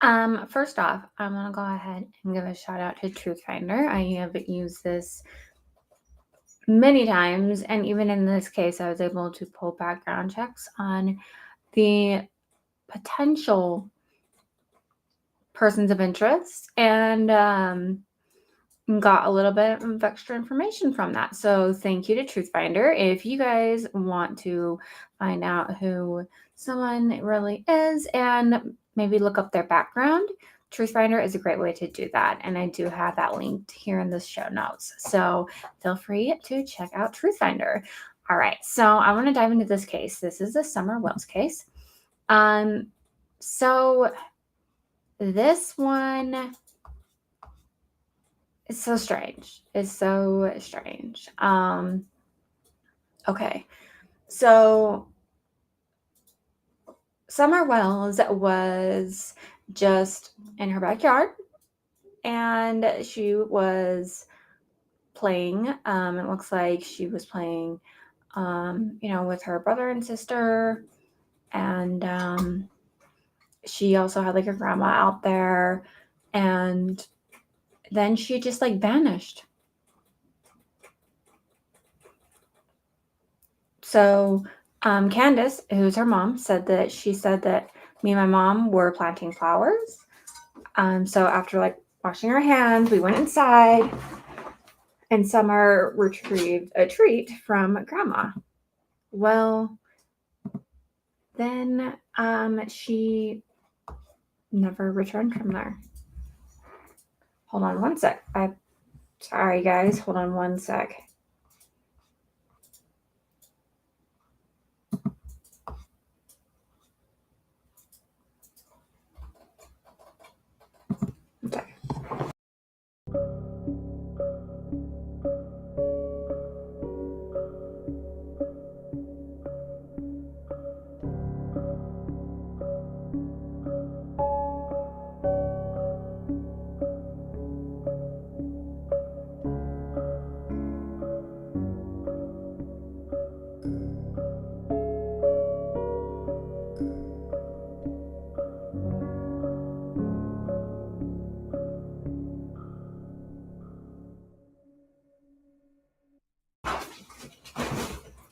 First off, I'm gonna go ahead and give a shout out to Truthfinder. I have used this many times, and even in this case, I was able to pull background checks on the potential persons of interest and got a little bit of extra information from that. So thank you to Truthfinder. If you guys want to find out who someone really is and maybe look up their background, Truthfinder is a great way to do that. And I do have that linked here in the show notes. So feel free to check out Truthfinder. All right, so I want to dive into this case. This is a Summer Wells case. So this one is so strange. It's so strange. Okay. So Summer Wells was just in her backyard and she was playing. It looks like she was playing, with her brother and sister. And she also had like her grandma out there. And then she just like vanished. So Candace, who's her mom, said that me and my mom were planting flowers. So after like washing our hands, we went inside and Summer retrieved a treat from Grandma. Well, then she never returned from there. Hold on one sec. Sorry guys, hold on one sec. Okay.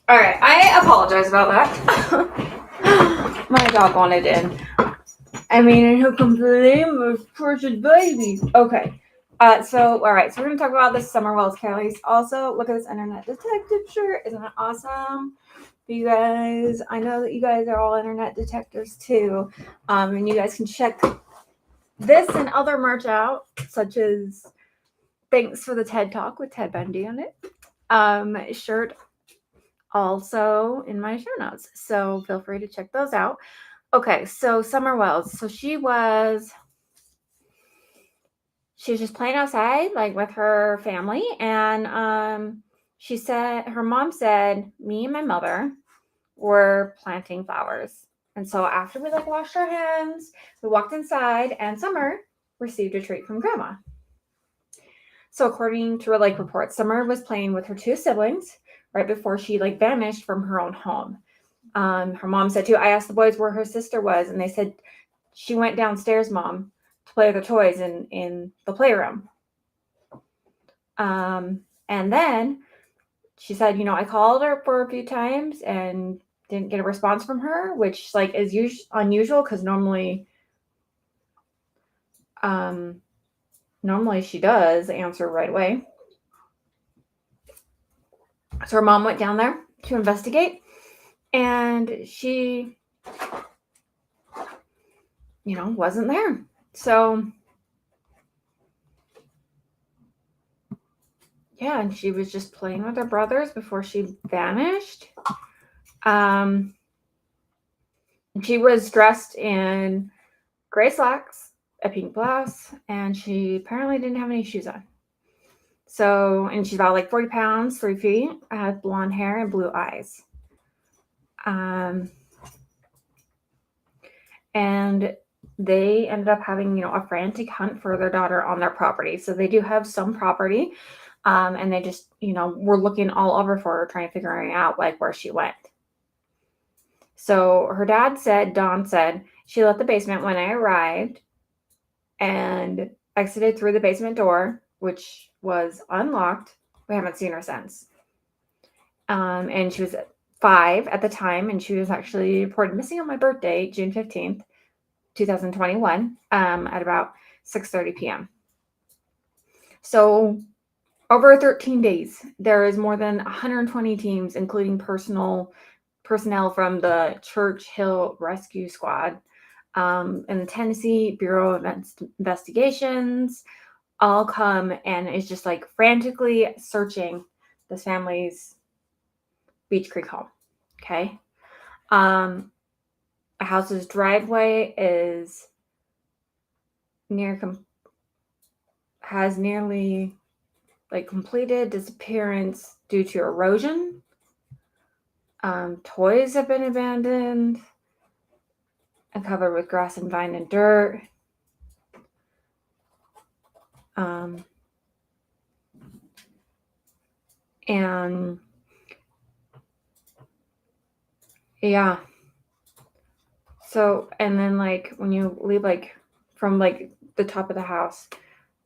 All right, I apologize about that. My dog wanted in. And here comes the name of precious baby. Okay. So all right, so we're gonna talk about this Summer Wells case. Also, look at this internet detective shirt. Isn't it awesome? You guys, I know that you guys are all internet detectives too. And you guys can check this and other merch out, such as thanks for the TED Talk with Ted Bundy on it. Shirt also in my show notes. So feel free to check those out. Okay, so Summer Wells. So she was just playing outside, like with her family, and she said her mom said me and my mother were planting flowers. And so after we like washed our hands, we walked inside, and Summer received a treat from Grandma. So according to like reports, Summer was playing with her two siblings right before she like vanished from her own home. Her mom said too. I asked the boys where her sister was, and they said she went downstairs, Mom, to play with the toys in the playroom. And then she said, I called her for a few times and didn't get a response from her, which like is unusual because normally she does answer right away. So her mom went down there to investigate, and she, wasn't there. So yeah, and she was just playing with her brothers before she vanished. She was dressed in gray slacks, a pink blouse, and she apparently didn't have any shoes on. So, and she's about like 40 pounds, 3 feet, had blonde hair and blue eyes. And they ended up having, a frantic hunt for their daughter on their property. So they do have some property. And they just, were looking all over for her, trying to figure out like where she went. So her dad said, Don said, she left the basement when I arrived. and exited through the basement door, which was unlocked. We haven't seen her since. And she was 5 at the time, and she was actually reported missing on my birthday, June 15th, 2021, at about 6:30 p.m. So over 13 days, there is more than 120 teams, including personnel from the Church Hill Rescue Squad and the Tennessee Bureau of Investigations, all come and is just like frantically searching this family's Beech Creek home. Okay. A house's driveway is has nearly like completed disappearance due to erosion. Toys have been abandoned and covered with grass and vine and dirt. And yeah. So, and then like when you leave like from like the top of the house,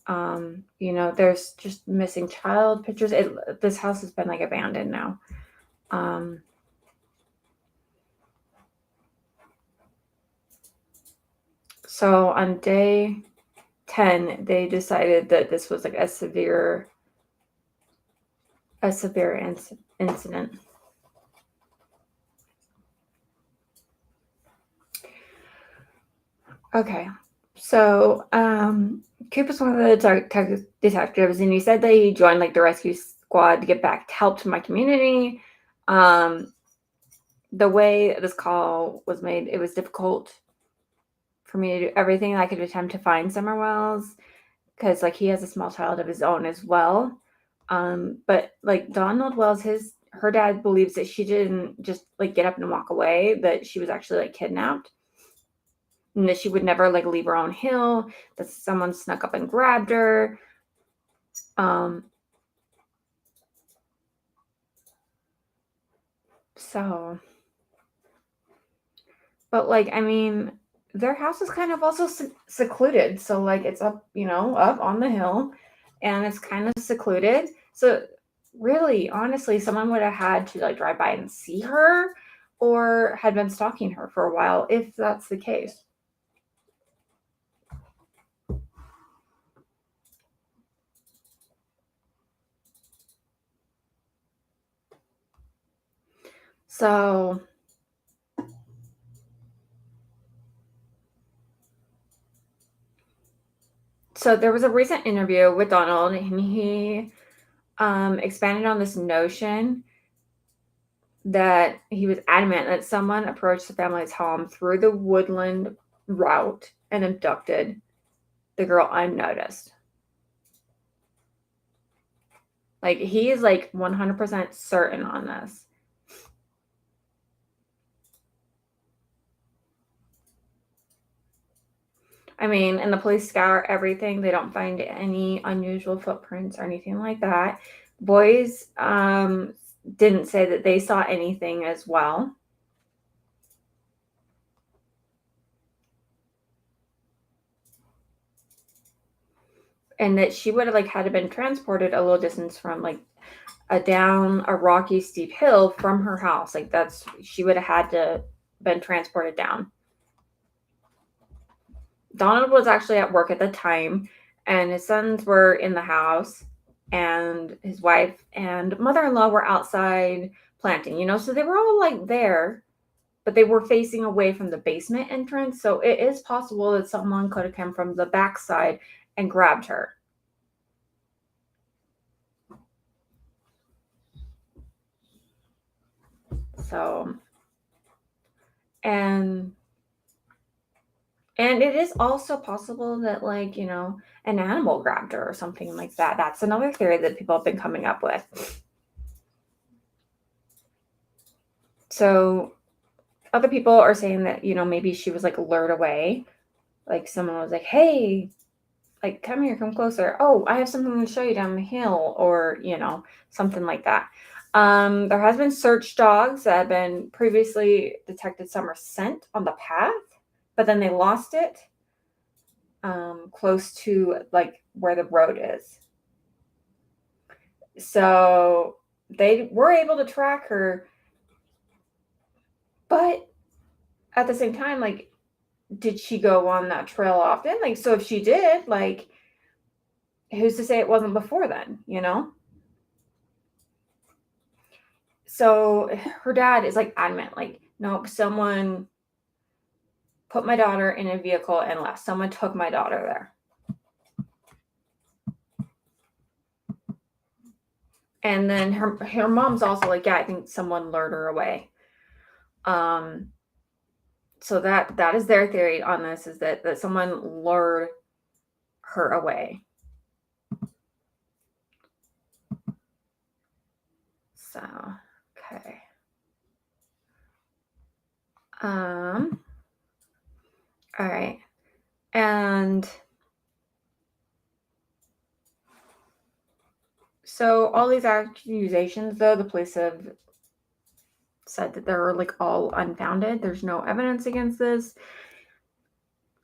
there's just missing child pictures. This house has been like abandoned now. So on day 10, they decided that this was like a severe incident. Okay. So, Coop is one of the detectives, and he said that he joined like the rescue squad to get back help to my community. The way this call was made, it was difficult for me to do everything I could attempt to find Summer Wells because like he has a small child of his own as well. But like Donald Wells, her dad believes that she didn't just like get up and walk away, that she was actually like kidnapped. And that she would never like leave her own hill, that someone snuck up and grabbed her. But like, I mean, their house is kind of also secluded. So like it's up, up on the hill and it's kind of secluded. So really, honestly, someone would have had to like drive by and see her or had been stalking her for a while, if that's the case. So there was a recent interview with Donald, and he expanded on this notion that he was adamant that someone approached the family's home through the woodland route and abducted the girl unnoticed. Like, he is like 100% certain on this. I mean, and the police scour everything. They don't find any unusual footprints or anything like that. Boys didn't say that they saw anything as well. And that she would have like had to been transported a little distance from like down a rocky steep hill from her house. Like she would have had to been transported down. Donald was actually at work at the time, and his sons were in the house, and his wife and mother-in-law were outside planting, so they were all like there, but they were facing away from the basement entrance. So it is possible that someone could have come from the backside and grabbed her. So, and it is also possible that like, an animal grabbed her or something like that. That's another theory that people have been coming up with. So other people are saying that, maybe she was like lured away. Like someone was like, hey, like, come here, come closer. Oh, I have something to show you down the hill, or, something like that. There has been search dogs that have been previously detected Summer's scent on the path, but then they lost it. close to like where the road is. So they were able to track her, but at the same time, like, did she go on that trail often? Like, so if she did, like, who's to say it wasn't before then, you know? So her dad is like adamant, like, nope, someone put my daughter in a vehicle and left. Someone took my daughter there. And then her mom's also like, yeah, I think someone lured her away. So that is their theory on this, is that someone lured her away. So, okay. All right. And so all these accusations, though, the police have said that they're like all unfounded. There's no evidence against this.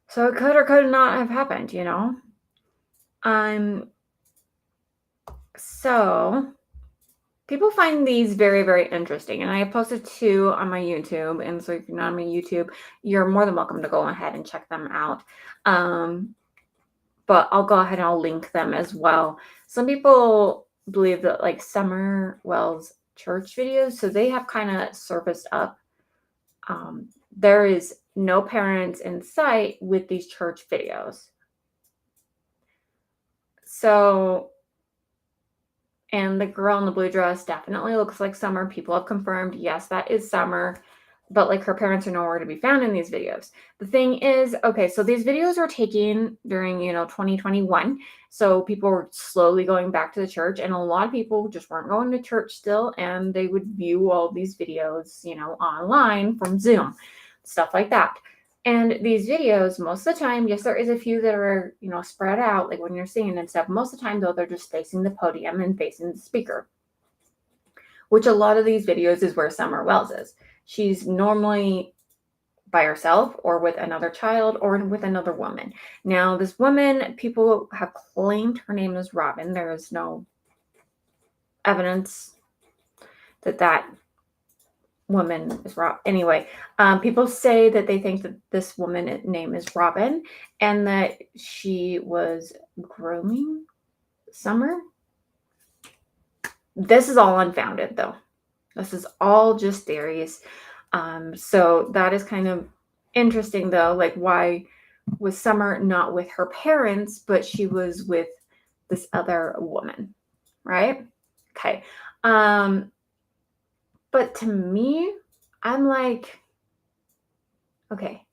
So it could or could not have happened, you know? So people find these very, very interesting. And I have posted 2 on my YouTube. And so if you're not on my YouTube, you're more than welcome to go ahead and check them out. But I'll go ahead and I'll link them as well. Some people believe that like Summer Wells church videos, so they have kind of surfaced up. There is no parents in sight with these church videos. So, and the girl in the blue dress definitely looks like Summer. People have confirmed, yes, that is Summer. But like her parents are nowhere to be found in these videos. The thing is, okay, so these videos were taken during, 2021. So people were slowly going back to the church, and a lot of people just weren't going to church still, and they would view all these videos, online from Zoom, stuff like that. And these videos, most of the time, yes, there is a few that are, spread out, like when you're singing and stuff. Most of the time, though, they're just facing the podium and facing the speaker, which a lot of these videos is where Summer Wells is. She's normally by herself or with another child or with another woman. Now, this woman, people have claimed her name is Robin. There is no evidence that woman is Rob. Anyway, people say that they think that this woman name is Robin and that she was grooming Summer. This is all unfounded, though. This is all just theories. So that is kind of interesting, though. Like, why was Summer not with her parents, but she was with this other woman, right? Okay. But to me, I'm like, okay,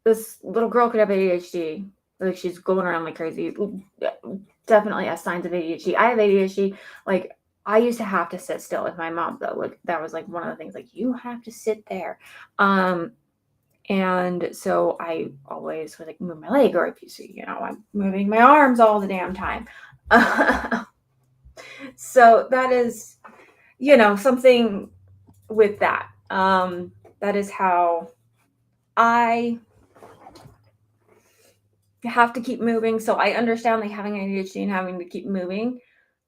this little girl could have ADHD. Like, she's going around like crazy. Definitely has signs of ADHD. I have ADHD. Like, I used to have to sit still with my mom, though. Like, that was like one of the things, like, you have to sit there. And so I always would like move my leg, or if you see, I'm moving my arms all the damn time. So that is, something with that. That is how I have to keep moving. So I understand like having ADHD and having to keep moving.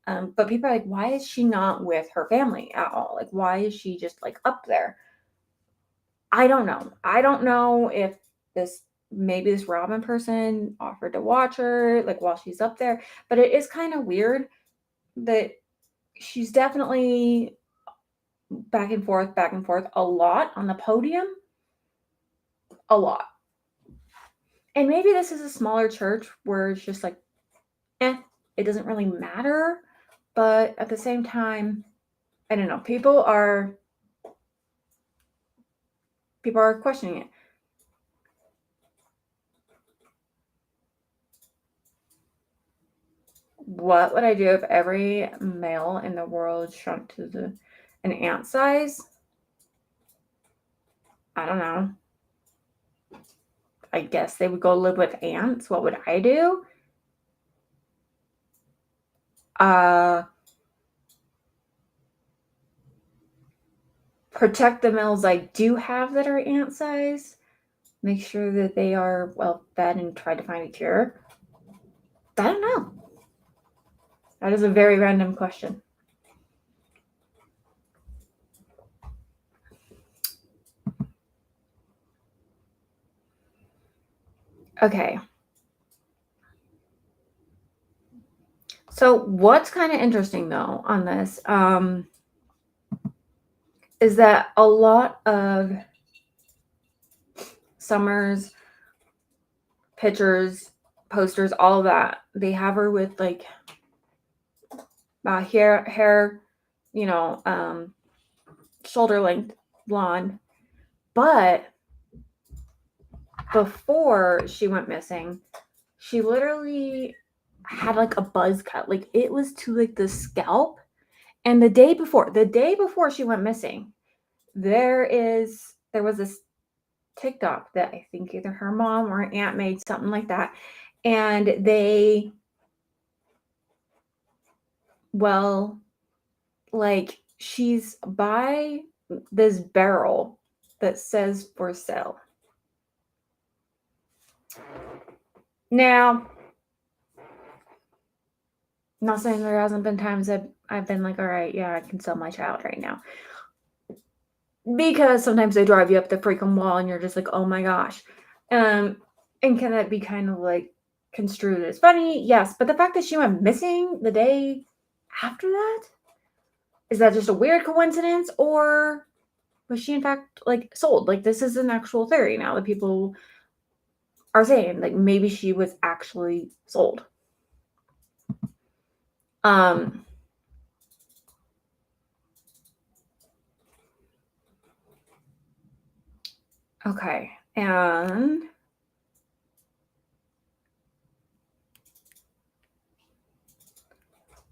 But people are like, why is she not with her family at all? Like, why is she just like up there? I don't know. I don't know if maybe this Robin person offered to watch her like while she's up there, but it is kind of weird that she's definitely back and forth a lot on the podium. A lot. And maybe this is a smaller church where it's just like, it doesn't really matter. But at the same time, I don't know. People are questioning it. What would I do if every male in the world shrunk to an ant size? I don't know. I guess they would go live with ants. What would I do? Protect the males I do have that are ant size. make sure that they are well fed and try to find a cure? I don't know. That is a very random question. Okay. So what's kind of interesting though on this is that a lot of Summer's pictures, posters, all of that, they have her with like hair, shoulder length blonde. But before she went missing, she literally had like a buzz cut. Like it was to like the scalp. And the day before she went missing, there was this TikTok that I think either her mom or aunt made, something like that. And she's by this barrel that says for sale. Now, not saying there hasn't been times that I've been like, all right, yeah, I can sell my child right now. Because sometimes they drive you up the freaking wall and you're just like, oh my gosh. And can that be kind of like construed as funny? Yes. But the fact that she went missing the day after that, is that just a weird coincidence? Or was she in fact like sold? Like this is an actual theory now that people are saying, like maybe she was actually sold. Okay. And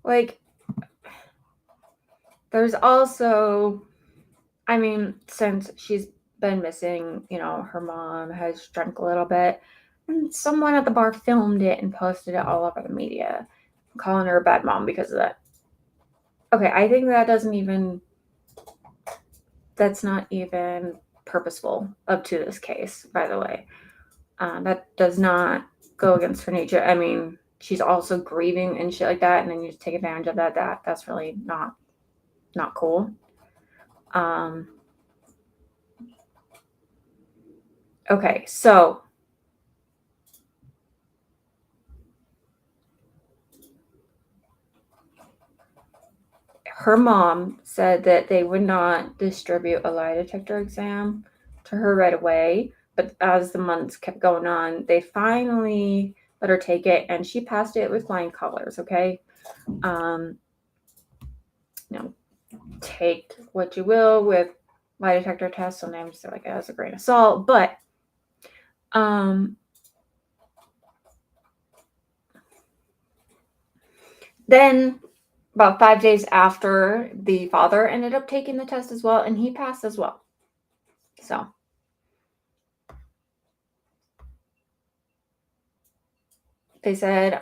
like there's also, I mean, since she's been missing, her mom has drank a little bit, and someone at the bar filmed it and posted it all over the media, calling her a bad mom because of that. Okay, I think that's not even purposeful up to this case, by the way. That does not go against her nature. I mean, she's also grieving and shit like that, and then you just take advantage of that. That's really not cool. Okay, so her mom said that they would not distribute a lie detector exam to her right away, but as the months kept going on, they finally let her take it, and she passed it with flying colors. Okay, take what you will with lie detector tests. Sometimes they're like as a grain of salt, but then about 5 days after, the father ended up taking the test as well, and he passed as well. So they said,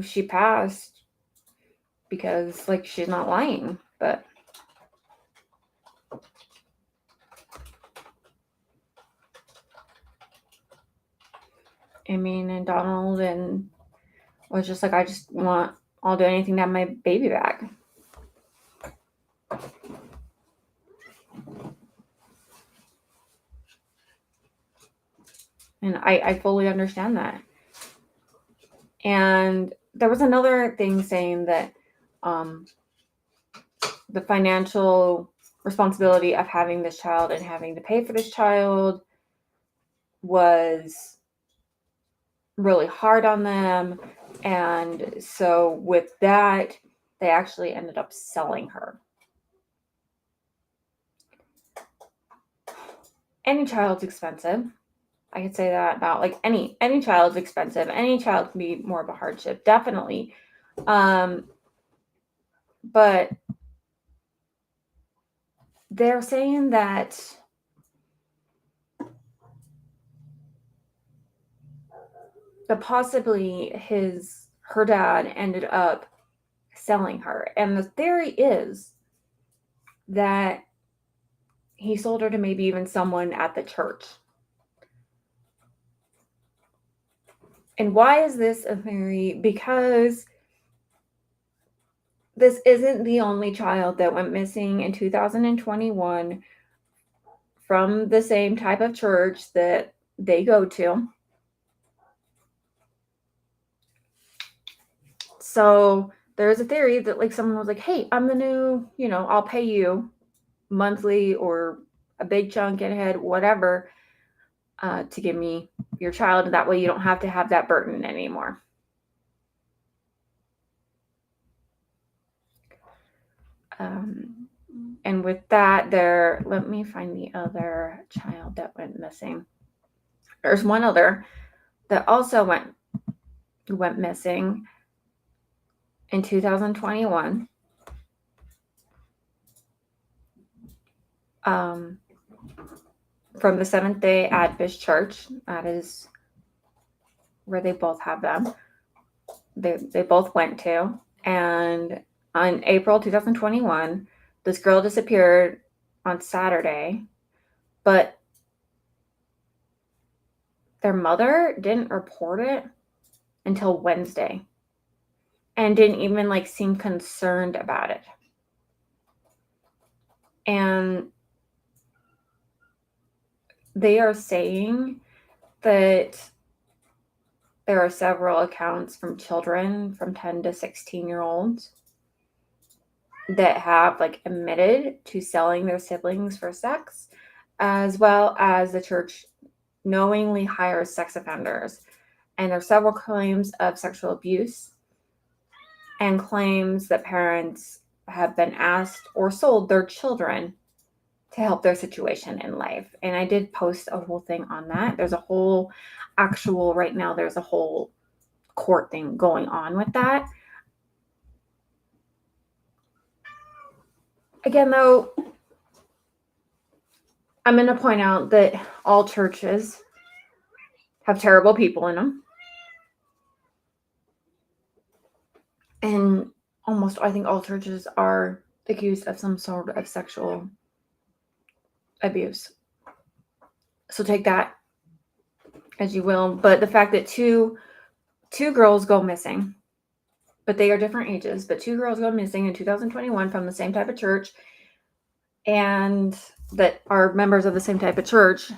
she passed because like she's not lying. But I mean, and Donald and was just like, I'll do anything to have my baby back. And I fully understand that. And there was another thing saying that the financial responsibility of having this child and having to pay for this child was really hard on them. And so with that, they actually ended up selling her. Any child's expensive. I could say that about like any child's expensive. Any child can be more of a hardship, definitely. But they're saying that possibly her dad ended up selling her. And the theory is that he sold her to maybe even someone at the church. And why is this a very? Because this isn't the only child that went missing in 2021 from the same type of church that they go to. So there's a theory that like someone was like, hey, I'm the new, I'll pay you monthly or a big chunk in ahead, whatever, to give me your child. That way you don't have to have that burden anymore. And with that, let me find the other child that went missing. There's one other that also went missing in 2021. From the Seventh-day Adventist Church. That is where they both have them. They both went to. And on April 2021, this girl disappeared on Saturday, but their mother didn't report it until Wednesday and didn't even like seem concerned about it. And they are saying that there are several accounts from children from 10 to 16-year-olds that have like admitted to selling their siblings for sex, as well as the church knowingly hires sex offenders. And there are several claims of sexual abuse and claims that parents have been asked or sold their children to help their situation in life. And I did post a whole thing on that. There's a whole right now, there's a whole court thing going on with that. Again, though, I'm going to point out that all churches have terrible people in them. And I think all churches are accused of some sort of sexual abuse. So take that as you will. But the fact that two girls go missing, but they are different ages, but 2 girls go missing in 2021 from the same type of church, and that are members of the same type of church,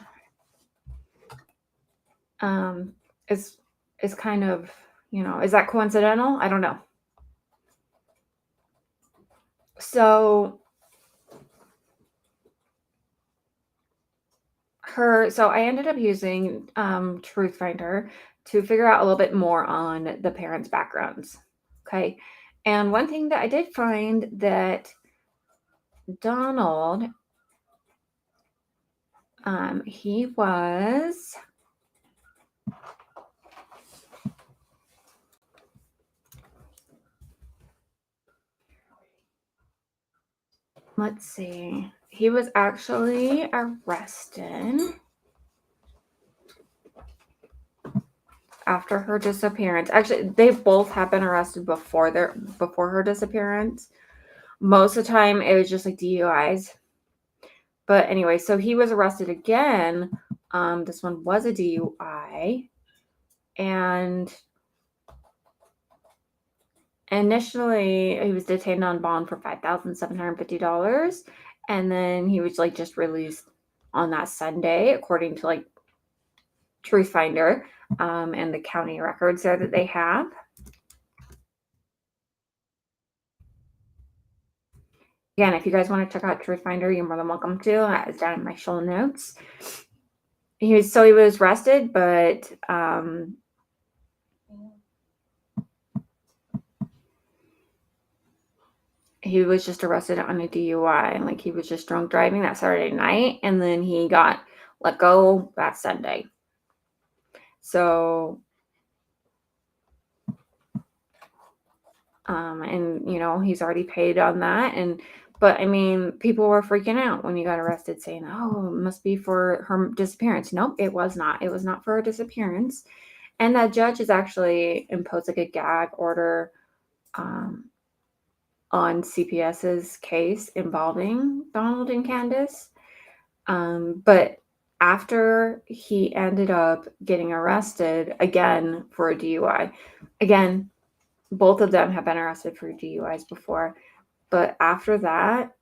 is kind of, is that coincidental? I don't know. So I ended up using Truth Finder to figure out a little bit more on the parents' backgrounds. Okay. And one thing that I did find that Donald, he was, let's see, he was actually arrested after her disappearance. Actually, they both have been arrested before her disappearance. Most of the time, it was just like DUIs. But anyway, so he was arrested again. This one was a DUI. And initially, he was detained on bond for $5,750. And then he was like just released on that Sunday, according to like Truth Finder and the county records there that they have. Again, if you guys want to check out Truth Finder, you're more than welcome to. It's down in my show notes. He was arrested, but he was just arrested on a DUI. Like he was just drunk driving that Saturday night, and then he got let go that Sunday. So, and he's already paid on that. But I mean, people were freaking out when he got arrested, saying, "Oh, it must be for her disappearance." Nope, it was not. It was not for her disappearance. And that judge has actually imposed like a gag order on CPS's case involving Donald and Candace. But after he ended up getting arrested again for a DUI, again, both of them have been arrested for DUIs before, but after that,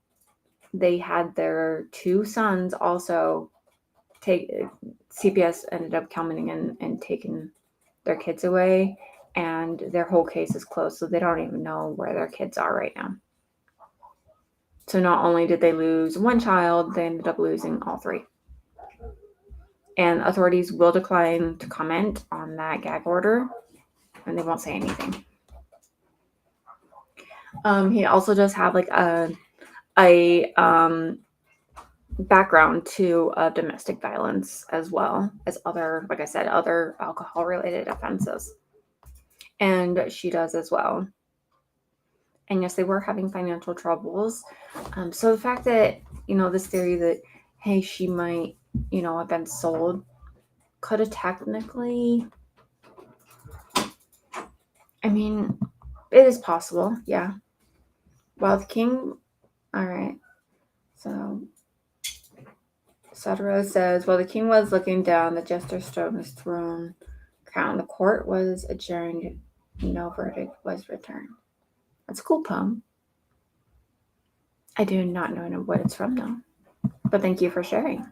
they had their two sons also CPS ended up coming in and taking their kids away, and their whole case is closed, so they don't even know where their kids are right now. So not only did they lose one child, they ended up losing all three. And authorities will decline to comment on that gag order, and they won't say anything. He also does have like a background to domestic violence as well as other, like I said, other alcohol related offenses. And she does as well. And yes, they were having financial troubles. So the fact that, this theory that, hey, she might, have been sold could have technically, I mean, it is possible. Yeah. Well, the king, all right. So Sotero says, while the king was looking down, the jester stood on his throne crown. The court was adjourned. No verdict was returned. That's a cool poem. I do not know what it's from, though. But thank you for sharing.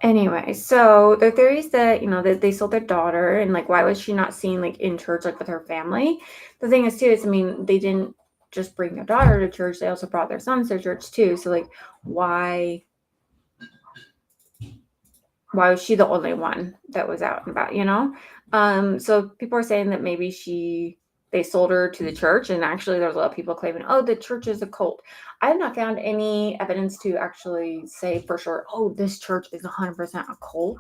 Anyway, so the theory is that, that they sold their daughter, and, like, why was she not seen, like, in church, like, with her family? The thing is, too, is, they didn't just bring their daughter to church. They also brought their sons to church, too. So, like, why was she the only one that was out and about, So people are saying that maybe they sold her to the church, and actually there's a lot of people claiming, oh, the church is a cult. I have not found any evidence to actually say for sure, oh, this church is 100% a cult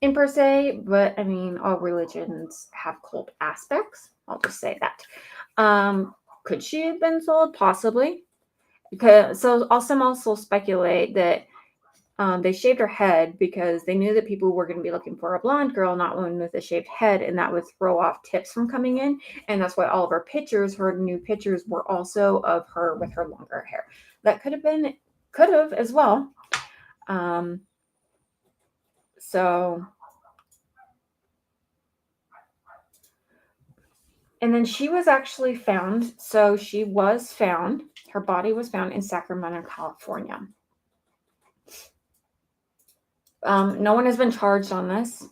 in per se, but all religions have cult aspects. I'll just say that. Could she have been sold? Possibly. So some also speculate that they shaved her head because they knew that people were going to be looking for a blonde girl, not one with a shaved head, and that would throw off tips from coming in. And that's why all of her new pictures were also of her with her longer hair. That could have as well. So, and then she was actually found. So she was found. Her body was found in Sacramento, California. No one has been charged on this,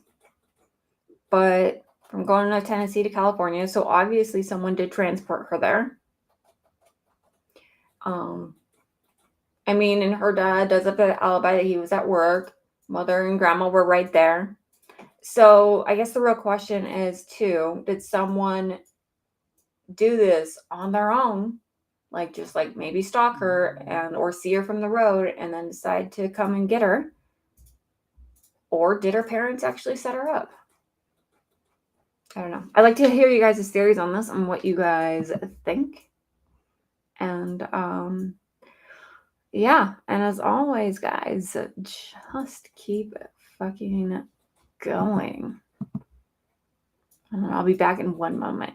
but from going to Tennessee to California, so obviously someone did transport her there. And her dad does have an alibi that he was at work. Mother and grandma were right there. So I guess the real question is, too, did someone do this on their own? Like, just like maybe stalk her or see her from the road and then decide to come and get her? Or did her parents actually set her up? I don't know. I'd like to hear you guys' theories on this and what you guys think. And yeah, and as always, guys, just keep fucking going. And I'll be back in one moment.